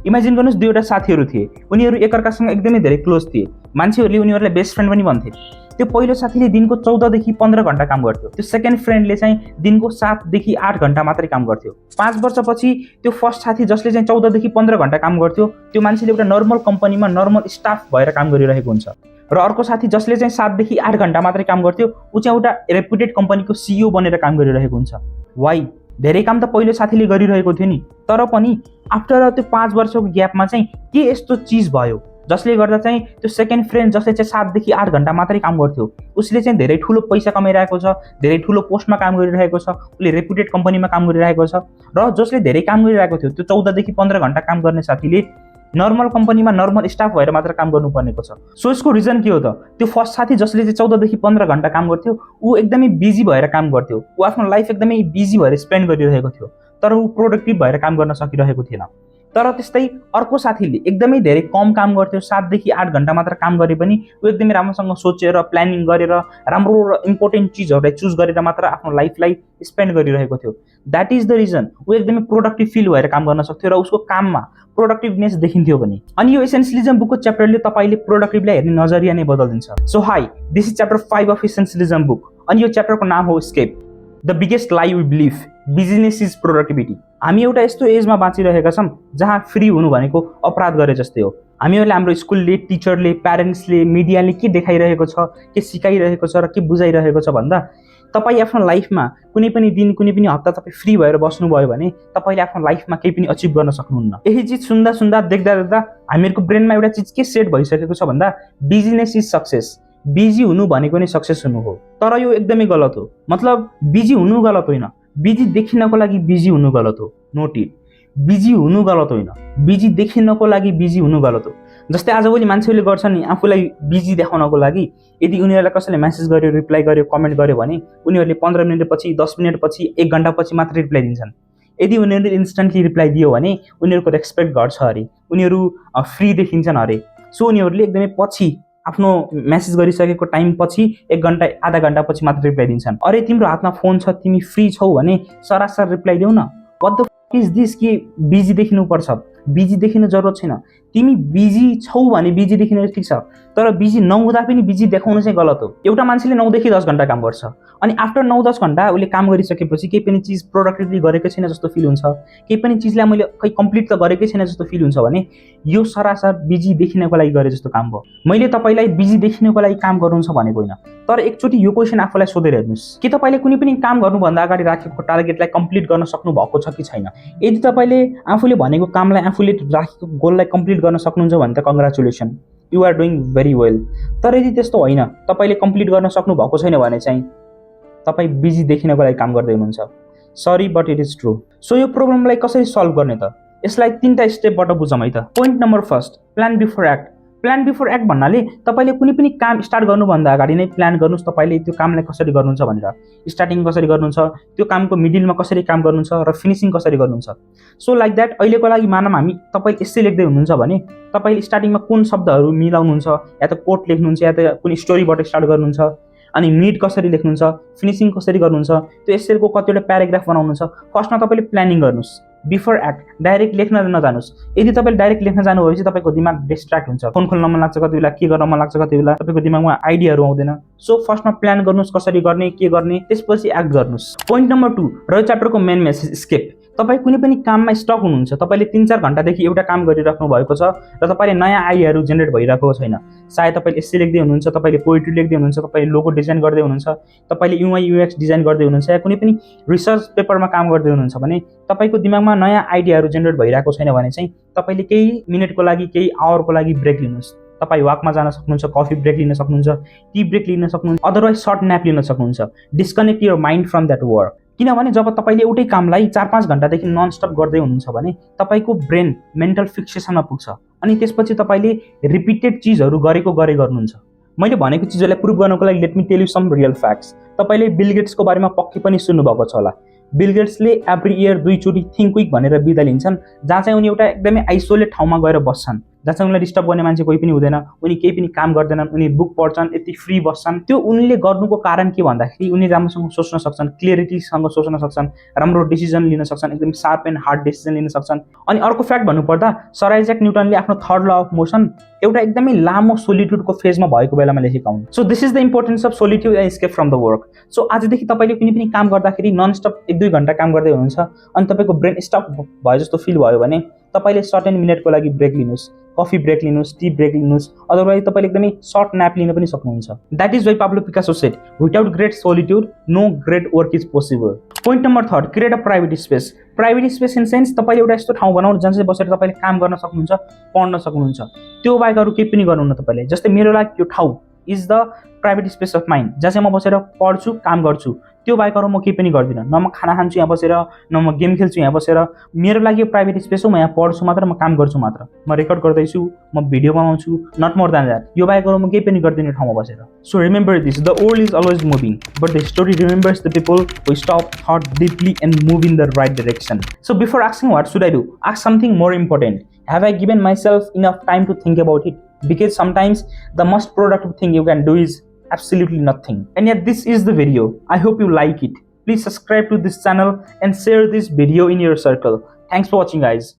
Imagine गर्नुहोस् दुईवटा साथीहरू थिए, उनीहरू एकअर्कासँग एकदमै धेरै क्लोज थिए, मान्छेहरूले उनीहरूलाई बेस्ट फ्रेन्ड पनि भन्थे। त्यो पहिलो साथीले दिनको 14 देखि 15 घण्टा काम गर्थ्यो, त्यो सेकेन्ड फ्रेन्डले चाहिँ दिनको 7 देखि 8 घण्टा मात्रै काम गर्थ्यो। 5 वर्षपछि त्यो फर्स्ट साथी जसले चाहिँ 14 देखि 15 घण्टा काम गर्थ्यो त्यो मान्छेले एउटा नर्मल कम्पनीमा नर्मल स्टाफ भएर काम गरिरहेको हुन्छ, र अर्को साथी जसले चाहिँ 7 देखि 8 घण्टा मात्रै काम गर्थ्यो ऊ चाहिँ एउटा रेपुटेड कम्पनीको CEO बनेर काम गरिरहेको हुन्छ। वाइ? धेरै काम त पहिलो साथीले गरिरहेको थियो नि, तर पनि आफ्टर त्यो 5 वर्षको ग्यापमा चाहिँ के यस्तो चिज भयो जसले गर्दा चाहिँ त्यो सेकेन्ड फ्रेन्ड जसले चाहिँ 7 देखि 8 घण्टा मात्रै काम गर्थ्यो उसले चाहिँ धेरै ठुलो पैसा कमाइरहेको छ, धेरै ठुलो पोस्टमा काम गरिरहेको छ, उसले रेपुटेड कम्पनीमा काम गरिरहेको छ, र जसले धेरै काम गरिरहेको थियो त्यो 14 देखि 15 घण्टा काम गर्ने साथीले नर्मल कम्पनीमा नर्मल स्टाफ भएर मात्र काम गर्नुपर्नेको छ। सो यसको रिजन के हो त? त्यो फर्स्ट साथी जसले चाहिँ 14 देखि 15 घण्टा काम गर्थ्यो ऊ एकदमै बिजी भएर काम गर्थ्यो, ऊ आफ्नो लाइफ एकदमै बिजी भएर स्पेन्ड गरिरहेको थियो, तर ऊ प्रोडक्टिभ भएर काम गर्न सकिरहेको थिएन। तर त्यस्तै अर्को साथीले एकदमै धेरै कम काम गर्थ्यो, 7 देखि 8 घण्टा मात्र काम गरे पनि ऊ एकदमै राम्रोसँग सोचेर प्लानिङ गरेर राम्रो र इम्पोर्टेन्ट चिजहरूलाई चुज गरेर मात्र आफ्नो लाइफलाई स्पेन्ड गरिरहेको थियो। द्याट इज द रिजन ऊ एकदमै प्रोडक्टिभ फिल भएर काम गर्न सक्थ्यो र उसको काममा प्रोडक्टिभनेस देखिन्थ्यो पनि। अनि यो एसेन्सियलिजम बुकको च्याप्टरले तपाईले प्रोडक्टिभलाई हेर्ने नजरिया नै बदलिदिन्छ। So hi, this is chapter 5 of essentialism book, अनि यो च्याप्टरको नाम हो escape the biggest lie we believe, business is productivity. हामी एउटा यस्तो एजमा बाँचिरहेका छौँ जहाँ फ्री हुनु भनेको अपराध गरे जस्तै हो। हामीहरूले हाम्रो स्कुलले, टिचरले, प्यारेन्ट्सले, मिडियाले के देखाइरहेको छ, के सिकाइरहेको छ र के बुझाइरहेको छ भन्दा तपाईँ आफ्नो लाइफमा कुनै पनि दिन, कुनै पनि हप्ता तपाईँ फ्री भएर बस्नुभयो भने तपाईँले आफ्नो लाइफमा केही पनि अचिभ गर्न सक्नुहुन्न। यही चिज सुन्दा सुन्दा देख्दा देख्दा हामीहरूको ब्रेनमा एउटा चिज के सेट भइसकेको छ भन्दा बिजनेस इज सक्सेस, बिजी हुनु भनेको नै सक्सेस हुनु हो। तर यो एकदमै गलत हो। मतलब बिजी हुनु गलत होइन, बिजी देखिनको लागि बिजी हुनु गलत हो। नोट इट, बिजी हुनु गलत होइन, बिजी देखिनको लागि बिजी हुनु गलत हो। जस्तै आजभोलि मान्छेहरूले गर्छन् नि, आफूलाई बिजी देखाउनको लागि यदि उनीहरूलाई कसैले मेसेज गर्यो, रिप्लाई गर्यो, कमेन्ट गर्यो भने उनीहरूले 15 मिनटपछि, 10 मिनटपछि, 1 घण्टापछि मात्र रिप्लाई दिन्छन्। यदि उनीहरूले इन्स्टेन्टली रिप्लाई दियो भने उनीहरूको रेस्पेक्ट घट्छ अरे, उनीहरू फ्री देखिन्छन् अरे। सो उनीहरूले एकदमै पछि आफ्नो मेसेज गरिसकेको टाइम पछि 1 घण्टा, आधा घण्टा पछि मात्र रिप्लाई दिन्छन्। अरे तिम्रो हातमा फोन छ, तिमी फ्री छौ भने सरासर रिप्लाई देऊ न। व्हाट द इज दिस कि बिजी देखिनुपर्छ? बिजी देखिनु जरुरत छैन। तिमी बिजी छौ भने बिजी देखिनु ठिक छ, तर बिजी नहुँदा पनि बिजी देखाउनु चाहिँ गलत हो। एउटा मान्छेले 9 देखि 10 घण्टा काम गर्छ अनि आफ्टर 9-10 घण्टा उसले काम गरिसकेपछि केही पनि चिज प्रोडक्टिभली गरेकै छैन जस्तो फिल हुन्छ, केही पनि चिजलाई मैले खै कम्प्लिट त गरेकै छैन जस्तो फिल हुन्छ भने यो सरासर बिजी देखिनको लागि गरे जस्तो काम भयो। मैले तपाईलाई बिजी देखिनको लागि काम गर्नुहुन्छ भनेको होइन, तर एकचोटि यो क्वेसन आफूलाई सोधेर हेर्नुस् कि तपाईले कुनै पनि काम गर्नुभन्दा अगाडि राखेको टार्गेटलाई कम्प्लिट गर्न सक्नु भएको छ कि छैन। यदि तपाईले आफूले भनेको कामलाई, आफूले राखेको गोललाई कम्प्लिट गर्न सक्नुहुन्छ भने त congratulation, you are doing very well. तर यदि त्यस्तो होइन, तपाईले कम्प्लिट गर्न सक्नु भएको छैन भने चाहिँ तपाईँ बिजी देखिनको लागि काम गर्दै हुनुहुन्छ। Sorry but it is true. So यो प्रब्लमलाई कसरी सल्भ गर्ने त? यसलाई 3टा स्टेपबाट बुझौँ है त। Point number 1, plan before act. Plan before act भन्नाले तपाईले कुनै पनि काम स्टार्ट गर्नुभन्दा अगाडि नै प्लान गर्नुहोस् तपाईले त्यो कामलाई कसरी गर्नुहुन्छ भनेर। स्टार्टिङ कसरी गर्नुहुन्छ, त्यो कामको मिडिलमा कसरी काम गर्नुहुन्छ र फिनिसिङ कसरी गर्नुहुन्छ। सो लाइक द्याट अहिलेको लागि मानौँ हामी तपाईँ यसै लेख्दै हुनुहुन्छ भने तपाईँले स्टार्टिङमा कुन शब्दहरू मिलाउनुहुन्छ, या त कोट लेख्नुहुन्छ या त कुनै स्टोरीबाट स्टार्ट गर्नुहुन्छ, अनि मिड कसरी लेख्नुहुन्छ, फिनिसिङ कसरी गर्नुहुन्छ, त्यो एसेको कतिवटा प्याराग्राफ बनाउनुहुन्छ। फर्स्टमा तपाईँले प्लानिङ गर्नुहोस् बिफोर एक्ट। डाइरेक्ट लेख्न नजानुहोस्। यदि तपाईँले डाइरेक्ट लेख्न जानुभएपछि तपाईँको दिमाग डिस्ट्र्याक्ट हुन्छ, फोन खोल्न मन लाग्छ कति बेला, के गर्न मन लाग्छ कति बेला, तपाईँको दिमागमा आइडियाहरू आउँदैन। सो फर्स्टमा प्लान गर्नुहोस् कसरी गर्ने, के गर्ने, त्यसपछि एक्ट गर्नुहोस्। पोइन्ट नम्बर 2 र च्याप्टरको मेन मेसेज स्केप। तपाईँ कुनै पनि काममा स्टक हुनुहुन्छ, तपाईँले 3-4 घण्टादेखि एउटा काम गरिराख्नु भएको छ र तपाईँले नयाँ आइडियाहरू जेनेरेट भइरहेको छैन। सायद तपाईँले एस्से लेख्दै हुनुहुन्छ, तपाईँले पोइट्री लेख्दै हुनुहुन्छ, तपाईँले लोगो डिजाइन गर्दै हुनुहुन्छ, तपाईँले UI UX डिजाइन गर्दै हुनुहुन्छ, या कुनै पनि रिसर्च पेपरमा काम गर्दै हुनुहुन्छ भने तपाईँको दिमागमा नयाँ आइडियाहरू जेनेरेट भइरहेको छैन भने चाहिँ तपाईँले केही मिनटको लागि, केही आवरको लागि ब्रेक लिनुहोस्। तपाईँ वाकमा जान सक्नुहुन्छ, कफी ब्रेक लिन सक्नुहुन्छ, टी ब्रेक लिन सक्नुहुन्छ, अदरवाइज सर्ट न्याप लिन सक्नुहुन्छ। Disconnect your mind from that work. किनभने जब तपाईँले एउटै कामलाई 4-5 घण्टादेखि नन स्टप गर्दै हुनुहुन्छ भने तपाईँको ब्रेन मेन्टल फिक्सेसनमा पुग्छ अनि त्यसपछि तपाईँले रिपिटेड चिजहरू गरेको गर्नुहुन्छ। मैले भनेको चिजहरूलाई प्रुभ गर्नको लागि let me tell you some real facts. तपाईँले बिल गेट्सको बारेमा पक्कै पनि सुन्नुभएको छ होला। बिल गेट्सले एभ्री इयर 2 चोटि थिङ्क क्विक भनेर बिदा लिन्छन्, जहाँ चाहिँ उनी एउटा एकदमै आइसोलेट ठाउँमा गएर बस्छन्। जहाँ चाहिँ उनलाई डिस्टर्ब गर्ने मान्छे कोही पनि हुँदैन, उनी केही पनि काम गर्दैनन्, उनी बुक पढ्छन्, यति फ्री बस्छन्। त्यो उनले गर्नुको कारण के भन्दाखेरि उनी राम्रोसँग सोच्न सक्छन्, क्लियरिटीसँग सोच्न सक्छन्, राम्रो डिसिजन लिन सक्छन्, एकदम शार्प एन्ड हार्ड डिसिजन लिन सक्छन्। अनि अर्को फ्याक्ट भन्नुपर्दा सर आइज्याक न्युटनले आफ्नो थर्ड ल अफ मोसन एउटा एकदमै लामो सोलिट्युडको फेजमा भएको बेलामा लेखेका हुन्। So this is the importance of solitude and escape from the work. So आजदेखि तपाईँले कुनै पनि काम गर्दाखेरि ननस्टप 1-2 घन्टा काम गर्दै हुनुहुन्छ अनि तपाईँको ब्रेन स्टप भयो जस्तो फिल भयो भने तपाईँले सर्टेन मिनटको लागि ब्रेक लिनुहोस्, कफी ब्रेक लिनुहोस्, टी ब्रेक लिनुहोस्, अदरवाइज तपाईँले एकदमै सर्ट न्याप लिन पनि सक्नुहुन्छ। That is why Pablo Picasso said without great solitude no great work is possible. Point number 3, create a private space. Private space in sense तपाईँले एउटा यस्तो ठाउँ बनाउनु जहाँ चाहिँ बसेर तपाईँले काम गर्न सक्नुहुन्छ, पढ्न सक्नुहुन्छ, त्यो बाहेक अरू केही पनि गर्नुहुन्न तपाईँले। जस्तै मेरो लागि यो ठाउँ is the private space of mind, जहाँ चाहिँ म बसेर पढ्छु, काम गर्छु, त्यो बाहेक अरू म केही पनि गर्दिनँ। न म खाना खान्छु यहाँ बसेर, न म गेम खेल्छु यहाँ बसेर। मेरो लागि यो प्राइभेट स्पेस हो, म यहाँ पढ्छु मात्र, म काम गर्छु मात्र, म रेकर्ड गर्दैछु, म भिडियो बनाउँछु, नट मोर देन द्याट। यो बाहेक अरू म केही पनि गर्दिनँ ठाउँमा बसेर। So remember this, the world is always moving but the story remembers the people who stop, thought deeply and move in the right direction. So before asking what should I do, ask something more important. Have I given myself enough time to think about it? Because sometimes the most productive thing you can do is absolutely nothing. And yet this is the video. I hope you like it. Please subscribe to this channel and share this video in your circle. Thanks for watching, guys.